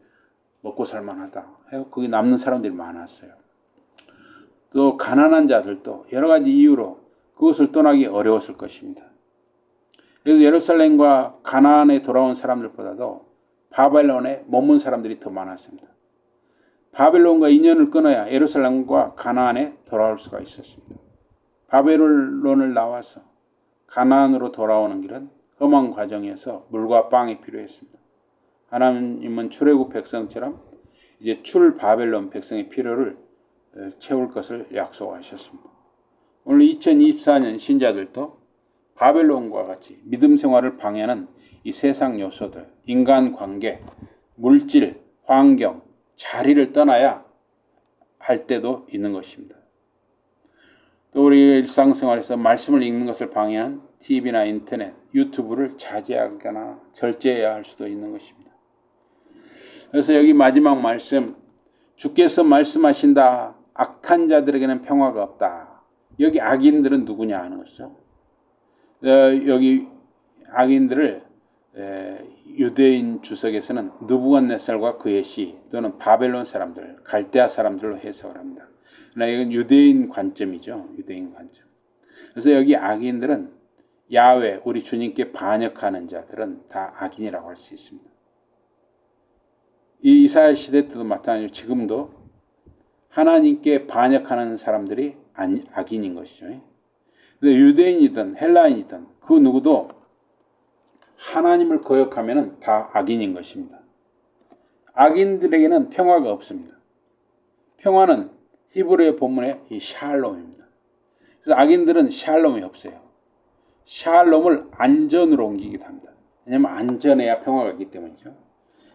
먹고 살만하다. 해서 거기 남는 사람들이 많았어요. 또 가난한 자들도 여러 가지 이유로 그것을 떠나기 어려웠을 것입니다. 그래서 예루살렘과 가나안에 돌아온 사람들보다도 바벨론에 머문 사람들이 더 많았습니다. 바벨론과 인연을 끊어야 예루살렘과 가나안에 돌아올 수가 있었습니다. 바벨론을 나와서 가나안으로 돌아오는 길은 험한 과정에서 물과 빵이 필요했습니다. 하나님은 출애굽 백성처럼 이제 출 바벨론 백성의 필요를 채울 것을 약속하셨습니다. 오늘 2024년 신자들도 바벨론과 같이 믿음 생활을 방해하는 이 세상 요소들, 인간관계, 물질, 환경, 자리를 떠나야 할 때도 있는 것입니다. 또 우리 일상생활에서 말씀을 읽는 것을 방해하는 TV나 인터넷, 유튜브를 자제하거나 절제해야 할 수도 있는 것입니다. 그래서 여기 마지막 말씀, 주께서 말씀하신다. 악한 자들에게는 평화가 없다. 여기 악인들은 누구냐 하는 것이죠. 여기 악인들을 유대인 주석에서는 느부갓네살과 그의 시 또는 바벨론 사람들, 갈대아 사람들로 해석을 합니다. 그러나 이건 유대인 관점이죠. 유대인 관점. 그래서 여기 악인들은 야훼, 우리 주님께 반역하는 자들은 다 악인이라고 할 수 있습니다. 이 이사야 시대 때도 마찬가지로 지금도 하나님께 반역하는 사람들이 악인인 것이죠. 근데 유대인이든 헬라인이든 그 누구도 하나님을 거역하면 다 악인인 것입니다. 악인들에게는 평화가 없습니다. 평화는 히브리어 본문의 이 샬롬입니다. 그래서 악인들은 샬롬이 없어요. 샬롬을 안전으로 옮기기도 합니다. 왜냐하면 안전해야 평화가 있기 때문이죠.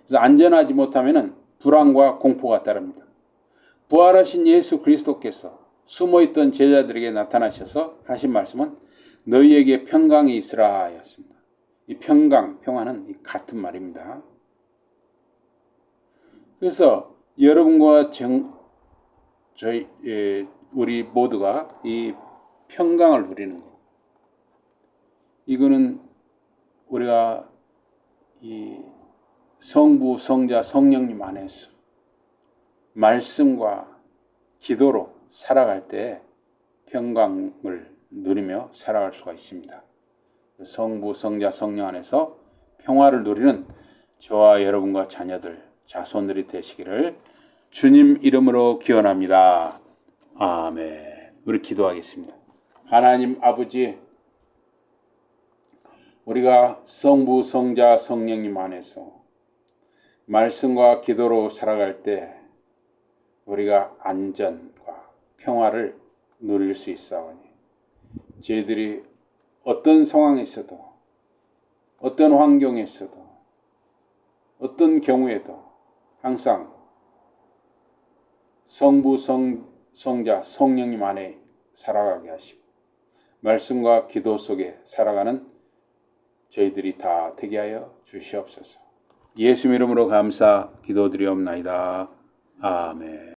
그래서 안전하지 못하면 불안과 공포가 따릅니다. 부활하신 예수 그리스도께서 숨어있던 제자들에게 나타나셔서 하신 말씀은 너희에게 평강이 있으라 였습니다. 이 평강, 평화는 같은 말입니다. 그래서 여러분과 우리 모두가 이 평강을 누리는 것. 이거는 우리가 이 성부, 성자, 성령님 안에서 말씀과 기도로 살아갈 때 평강을 누리며 살아갈 수가 있습니다. 성부, 성자, 성령 안에서 평화를 누리는 저와 여러분과 자녀들, 자손들이 되시기를 주님 이름으로 기원합니다. 아멘. 우리 기도하겠습니다. 하나님 아버지, 우리가 성부, 성자, 성령님 안에서 말씀과 기도로 살아갈 때 우리가 안전과 평화를 누릴 수 있사오니 저희들이 어떤 상황에 있어도 어떤 환경에 있어도 어떤 경우에도 항상 성부, 성자, 성령님 안에 살아가게 하시고 말씀과 기도 속에 살아가는 저희들이 다 되게 하여 주시옵소서. 예수 이름으로 감사 기도드리옵나이다. 아멘.